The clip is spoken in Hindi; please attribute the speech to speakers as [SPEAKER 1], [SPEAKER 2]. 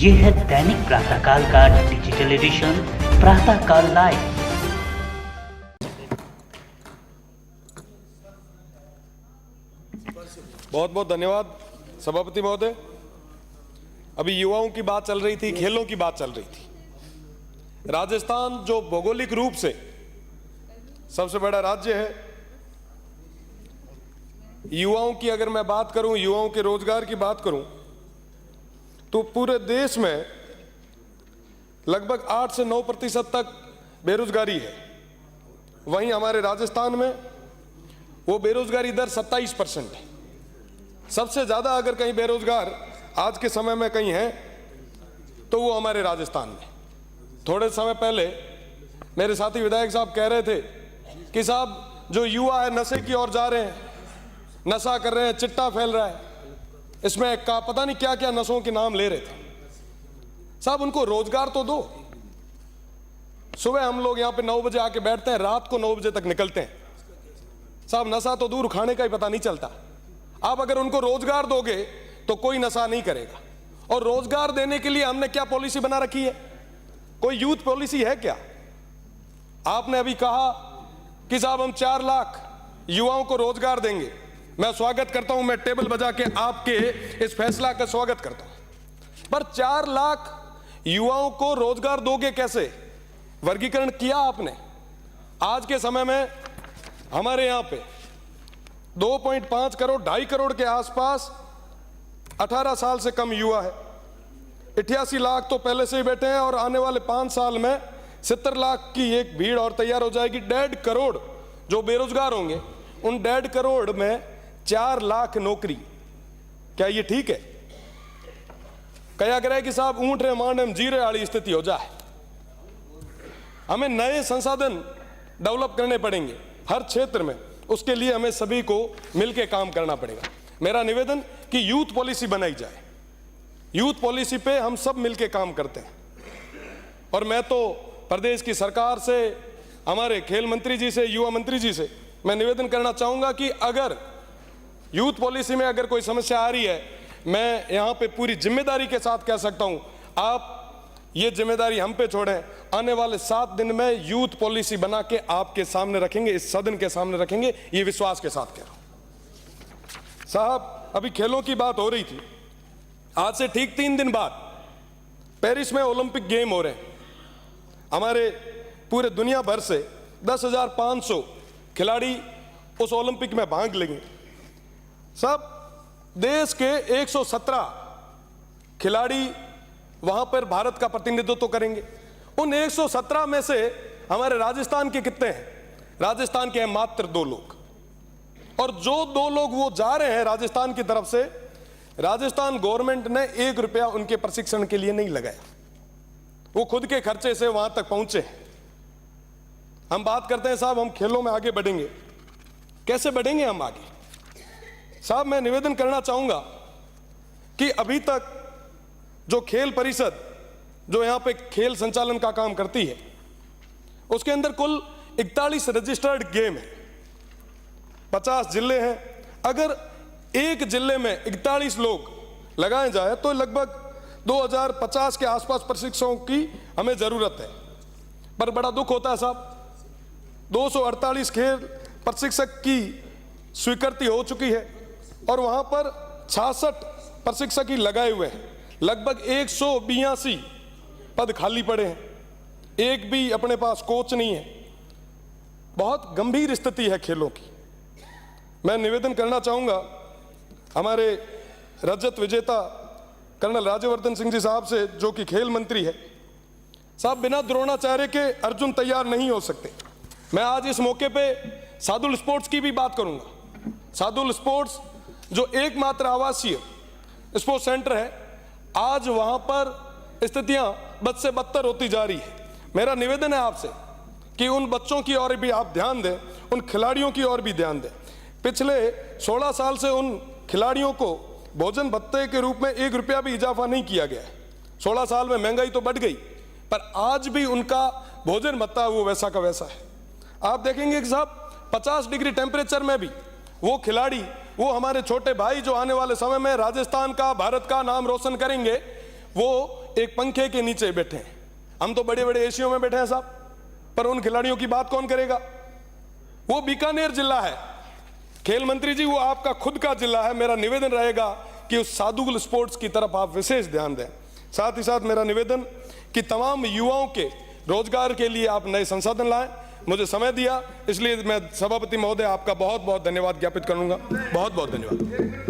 [SPEAKER 1] ये है दैनिक प्रातःकाल का डिजिटल एडिशन प्रातःकाल लाइव।
[SPEAKER 2] बहुत बहुत धन्यवाद सभापति महोदय। अभी युवाओं की बात चल रही थी, खेलों की बात चल रही थी। राजस्थान जो भौगोलिक रूप से सबसे बड़ा राज्य है, युवाओं की अगर मैं बात करूं, युवाओं के रोजगार की बात करूं, तो पूरे देश में लगभग 8 से 9% तक बेरोजगारी है। वहीं हमारे राजस्थान में वो बेरोजगारी दर 27% है। सबसे ज्यादा अगर कहीं बेरोजगार आज के समय में कहीं है तो वो हमारे राजस्थान में। थोड़े समय पहले मेरे साथी विधायक साहब कह रहे थे कि साहब जो युवा है नशे की ओर जा रहे हैं, नशा कर रहे हैं, चिट्टा फैल रहा है, इसमें का पता नहीं क्या क्या नशों के नाम ले रहे थे। साहब उनको रोजगार तो दो। सुबह हम लोग यहाँ पे 9 बजे आके बैठते हैं, रात को 9 बजे तक निकलते हैं। साहब नशा तो दूर, खाने का ही पता नहीं चलता। आप अगर उनको रोजगार दोगे तो कोई नशा नहीं करेगा। और रोजगार देने के लिए हमने क्या पॉलिसी बना रखी है? कोई यूथ पॉलिसी है क्या? आपने अभी कहा कि साहब हम 4 लाख युवाओं को रोजगार देंगे। मैं स्वागत करता हूं, मैं टेबल बजा के आपके इस फैसला का स्वागत करता हूं। पर 4 लाख युवाओं को रोजगार दोगे कैसे? वर्गीकरण किया आपने? आज के समय में हमारे यहां पे 2.5 करोड़ 2.5 करोड़ के आसपास 18 साल से कम युवा है। 88 लाख तो पहले से ही बैठे हैं और आने वाले 5 साल में 70 लाख की एक भीड़ और तैयार हो जाएगी। 1.5 करोड़ जो बेरोजगार होंगे, उन 1.5 करोड़ में 4 लाख नौकरी। क्या ये ठीक है? कया करे कि साहब ऊंट रे मांड हम जीरे वाली स्थिति हो जाए। हमें नए संसाधन डेवलप करने पड़ेंगे हर क्षेत्र में। उसके लिए हमें सभी को मिलकर काम करना पड़ेगा। मेरा निवेदन कि यूथ पॉलिसी बनाई जाए। यूथ पॉलिसी पे हम सब मिलकर काम करते हैं। और मैं तो प्रदेश की सरकार से, हमारे खेल मंत्री जी से, युवा मंत्री जी से मैं निवेदन करना चाहूंगा कि अगर यूथ पॉलिसी में अगर कोई समस्या आ रही है, मैं यहां पे पूरी जिम्मेदारी के साथ कह सकता हूं, आप ये जिम्मेदारी हम पे छोड़ें। आने वाले 7 दिन में यूथ पॉलिसी बना के आपके सामने रखेंगे, इस सदन के सामने रखेंगे, ये विश्वास के साथ कह रहा हूं। साहब अभी खेलों की बात हो रही थी। आज से ठीक 3 दिन बाद पेरिस में ओलंपिक गेम हो रहे हैं। हमारे पूरे दुनिया भर से 10,500 खिलाड़ी उस ओलंपिक में भाग लेंगे। सब देश के 117 खिलाड़ी वहां पर भारत का प्रतिनिधित्व करेंगे। उन 117 में से हमारे राजस्थान के कितने हैं? राजस्थान के हैं मात्र 2 लोग। और जो 2 लोग वो जा रहे हैं राजस्थान की तरफ से, राजस्थान गवर्नमेंट ने 1 रुपया उनके प्रशिक्षण के लिए नहीं लगाया। वो खुद के खर्चे से वहां तक पहुंचे हैं। हम बात करते हैं साहब हम खेलों में आगे बढ़ेंगे, कैसे बढ़ेंगे हम आगे? साहब मैं निवेदन करना चाहूंगा कि अभी तक जो खेल परिषद जो यहां पे खेल संचालन का काम करती है, उसके अंदर कुल 41 रजिस्टर्ड गेम है। 50 जिले हैं। अगर एक जिले में 41 लोग लगाए जाए तो लगभग 2050 के आसपास प्रशिक्षकों की हमें जरूरत है। पर बड़ा दुख होता है साहब, 248 खेल प्रशिक्षक की स्वीकृति हो चुकी है और वहां पर 66 प्रशिक्षक ही लगाए हुए हैं। लगभग 182 पद खाली पड़े हैं। एक भी अपने पास कोच नहीं है। बहुत गंभीर स्थिति है खेलों की। मैं निवेदन करना चाहूंगा हमारे रजत विजेता कर्नल राज्यवर्धन सिंह जी साहब से, जो कि खेल मंत्री है। साहब बिना द्रोणाचार्य के अर्जुन तैयार नहीं हो सकते। मैं आज इस मौके पे सादुल स्पोर्ट्स की भी बात करूंगा। सादुल स्पोर्ट्स जो एकमात्र आवासीय स्पोर्ट्स सेंटर है, आज वहां पर स्थितियां बद से बदतर होती जा रही है। मेरा निवेदन है आपसे कि उन बच्चों की ओर भी आप ध्यान दें, उन खिलाड़ियों की ओर भी ध्यान दें। पिछले 16 साल से उन खिलाड़ियों को भोजन भत्ते के रूप में 1 रुपया भी इजाफा नहीं किया गया है। 16 साल में महंगाई तो बढ़ गई, पर आज भी उनका भोजन भत्ता वो वैसा का वैसा है। आप देखेंगे कि साहब 50 डिग्री टेम्परेचर में भी वो खिलाड़ी, वो हमारे छोटे भाई जो आने वाले समय में राजस्थान का, भारत का नाम रोशन करेंगे, वो एक पंखे के नीचे बैठे हैं। हम तो बड़े बड़े एशियों में बैठे हैं साहब, पर उन खिलाड़ियों की बात कौन करेगा? वो बीकानेर जिला है। खेल मंत्री जी, वो आपका खुद का जिला है। मेरा निवेदन रहेगा कि उस सादुल स्पोर्ट्स की तरफ आप विशेष ध्यान दें। साथ ही साथ मेरा निवेदन कि तमाम युवाओं के रोजगार के लिए आप नए संसाधन लाएं। मुझे समय दिया, इसलिए मैं सभापति महोदय आपका बहुत बहुत धन्यवाद ज्ञापित करूंगा। बहुत बहुत धन्यवाद।